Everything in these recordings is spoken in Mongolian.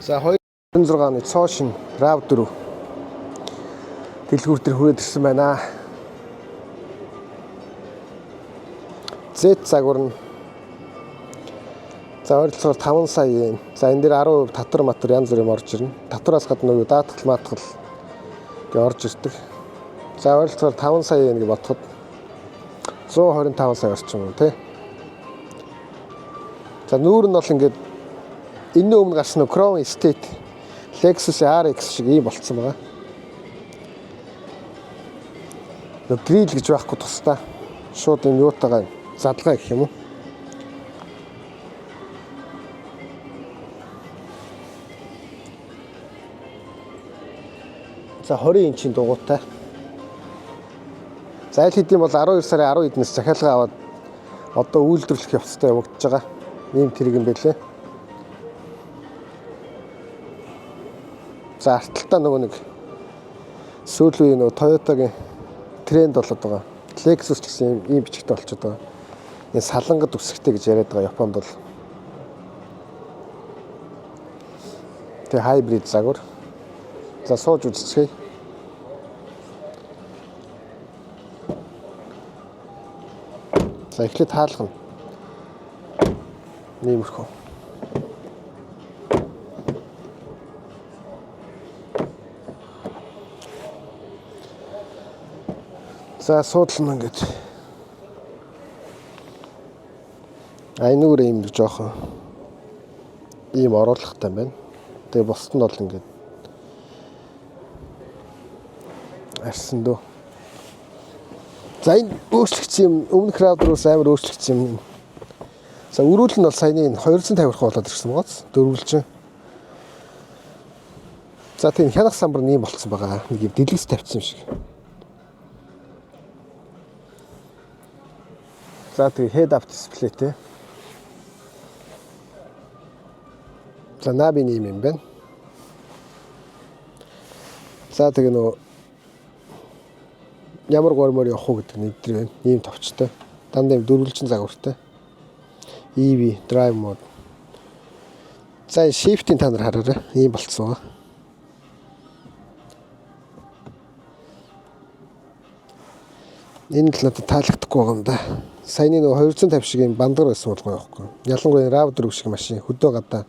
За 2026 оны цоошин RAV4 дэлгүүр дээр хүрээд ирсэн байна. Z загвар нь за ойролцоогоор 5 сая. За энэ дээр 10% татвар матвар янз бүр юм орж ирнэ. Татвараас гадна юу даатгал маатгал гээ орж ирдэг. За ойролцоогоор 5 сая гэж бодоход 125 сая орчим уу тий. За нүүр нь бол ингээд энэ өмнө гарсан Chrome Estate Lexus RX шиг ийм болцсон байгаа. Нэг грил гэж байхгүй тусдаа шууд энэ юутайгаа задлагаа гэх юм уу. За 20 инчийн дугуйтай. За аль хэдийн бол 12 сарын 10 эднээс захиалга аваад одоо үйлдвэрлэх явцтай явагдаж байгаа. Ийм тэрэг юм байлээ. За арталтаа нөгөө нэг сүүлийн нөгөө Toyota-гийн тренд болоод байгаа. Lexus ч гэсэн ийм бичигтэй болчиход байгаа. Энэ салангад үсгтэй гэж яриад байгаа Японд бол. Тэгээ хайбрид загвар. За сууж үзчихье. За эхлээд хаалгана. Нэмэрхүү. За суудлана ингээд. Айнуур юм жоохон ийм оруулахтай байна. Тэгээ бусд нь бол ингээд арсан дөө. За энэ өөрчлөгдсөн юм өмнөх RAV4-өөс амар өөрчлөгдсөн юм. За өрүүл нь бол саяны 250 болоод ирсэн байгааз дөрвөлжин. За тийм хянах самбар нь ийм болцсон байгаа. Нэг юм дэлгэц тавьчихсан юм шиг. За тэгээ head up display те. За наби ийм юм байна. За тэгээ нөө ямар гормоор явах уу гэдэг нэг дээр байна. Ийм товчтой. Дандаа юм дөрвөлжин загвартай. EV drive mode. За shift-ийн та нар хараарай. Ийм болцсон байгаа. Энэ л надад таалагдахгүй байгаа юм да. Саяны нөгөө 250 шиг юм бандар байсан бол гоё байхгүй. Ялангуяа RAV4 шиг машин хөдөө гадаа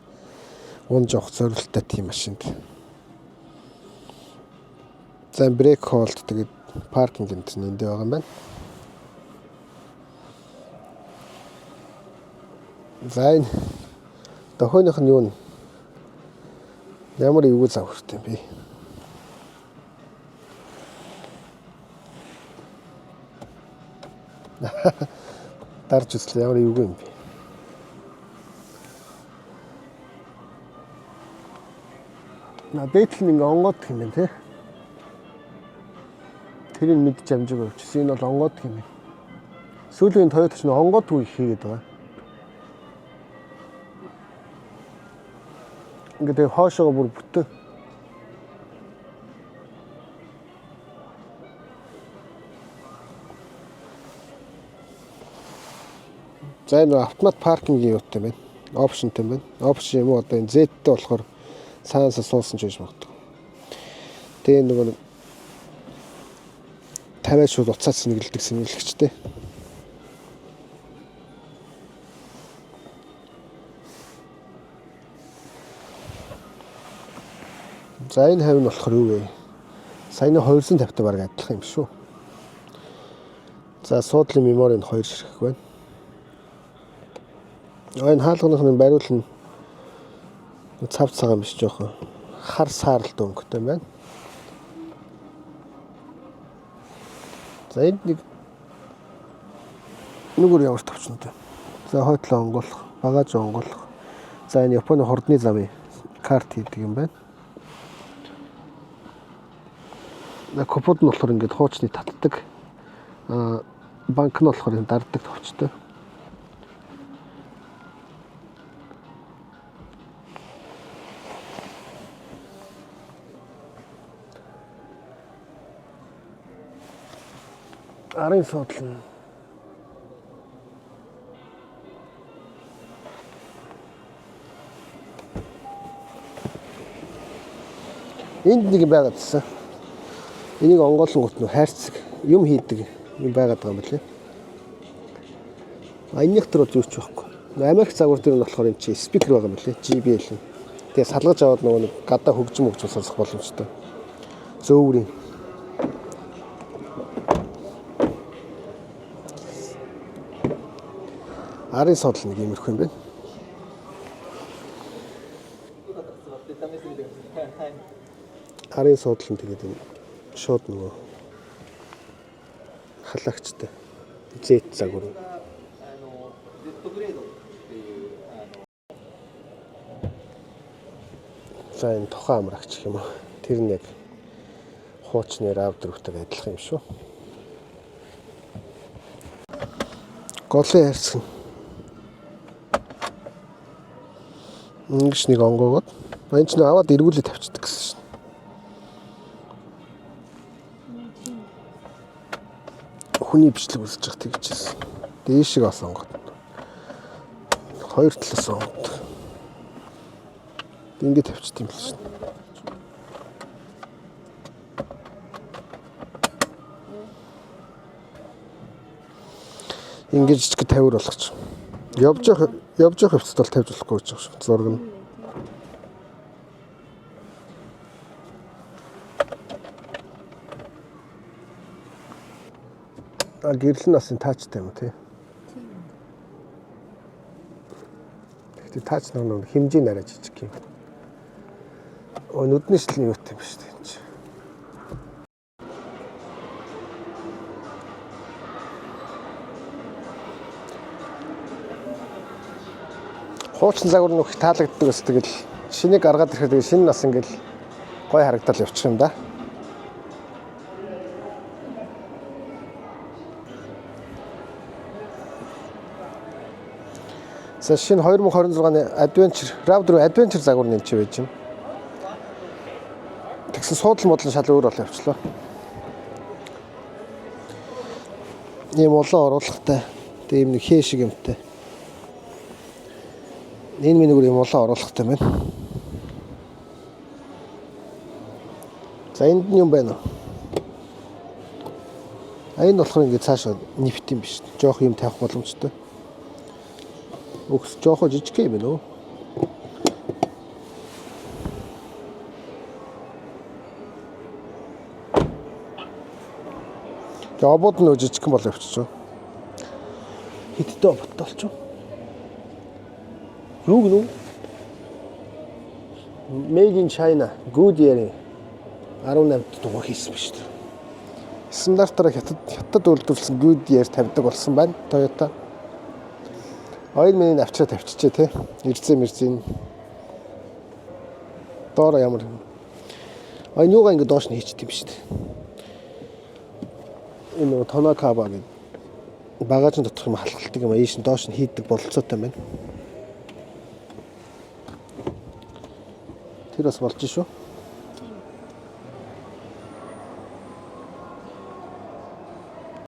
унж явах зорилттой тийм машинд. За брейк холд тэгээд паркинг энэ эндээ байгаа юм байна. За энэ дохойных нь юу вэ? Ямар эвгүй загвартай юм бэ? Дарж үзлээ ямар эвгүй юм бэ? Дээдл нь ингээ онгоод юм байна те. Тэрийг мэдж амжиг өгчсэн. Энэ бол онгоод юм байна. Сүүлийн Toyota ч онгоодгүй хийгээд байгаа. Ингээд хоошоогоо бүр бүтэн. За энэ автомат паркингийн юутай байна. Опшнтэй байна. Опшн юм уу одоо энэ Z-тэй болохоор цаанаас суусан ч гэж магадгүй. Тэгээ нөгөө нэг 50 шууд уцаас сэнгэлдэг сэнгэлэгчтэй. За энэ хавь нь болохоор юу вэ? Саяны 250-тай бараг адилхан юм шүү. За суудлын мемори нь 2 ширхэг байна. Энэ хаалганых нь бариул нь цав цагаан биш жоохон хар сааралт өнгөтэй байна. За энэ нүгүр ямар товчнотой. За хойтлоо онгоолох, багаж онгоолох. За энэ Японы хурдны замын карт хийдэг юм байна. Купод нь болохоор ингээд хуучны татдаг. Банк нь болохоор энэ дарддаг товчтой. Арын суудлын Энд нэг юм байгаад байсан. Энийг онгоолонгот нь хайрцаг юм хийдэг юм байгаад байгаа юм билээ. Энийх төр бол юу ч байхгүй. Америк загвар дээр нь болохоор энэ чи спикер байгаа юм билээ. JBL. Тэгээ салгаж аваад нөгөө нэг гадаа хөгжим сонсох боломжтой. Зөөврийн. Арын содол нэг иймэрхүү юм байна. Арын содол нь тэгээд энэ шууд нөгөө халагчтай Z загвар. За энэ тухайн амрагч гэх юм уу. Тэр нь яг хуучны раудертэй адилхан юм шүү. Голын хайрцаг. Ингэж нэг онгоогод энэ ч нэг аваад эргүүлээд тавьчихдаг гэсэн шин. Хүний бичлэг үзэж явах тэгжсэн. Дээшиг бас онгод. Хоёр талаас онгод. Ингээд тавьчихд юм л шин. Ингээд жижиг тавир болгоч. Явж явах хөвцөд бол тавьж болохгүй гэж байна шүү. Зураг нь. Гэрэл нь бас энэ таачтай юм тий. Тэгтээ таач нэг хэмжээ нараа жижиг юм. Нүдний шилний юутай юм шүү дээ энэ. Хуучин загвар нөх таалагддаг ус тэгэл шинийг аргаад ирэхэд тэгээ шинэ нас ингээл гой харагдал явчих юм да. За шинэ 2026-ны Adventure Adventure загвар нэмч байж юм. Тэгсэн суудлын модлын шал өөр болоо явчлаа. Ийм улаан оруулахтай. Тэгээ юм нэг хээ шиг юмтай. Энэ минь өөр юм улаан оруулахтай байна. За энд нь юм байна уу? Энэ болохоор ингэ цаашаа нэвт юм биш. Жоох юм тавих боломжтой. Өгс жоохоо жижиг юм байна уу? Тэгээ обод нь жижиг юм бол явчихсан. Хиттэй обод болчих. Юу гэнэ? Made in China, Goodyear 18 дугаар хийсэн биш үү? Стандартаар хятад үйлдвэрлэсэн Goodyear тавьдаг болсон байна. Toyota. Ойл миний авчраа тавьчихжээ те. Ирзэн. Доор ямар. Юугаа ингэ доош нь хийчихдээ юм шүү дээ. Энэ Tonakawa гэдэг багажин доторх юм халахалдаг юм ийш нь доош нь хийдэг бололцоотой байна. Тэр бас болж шүү.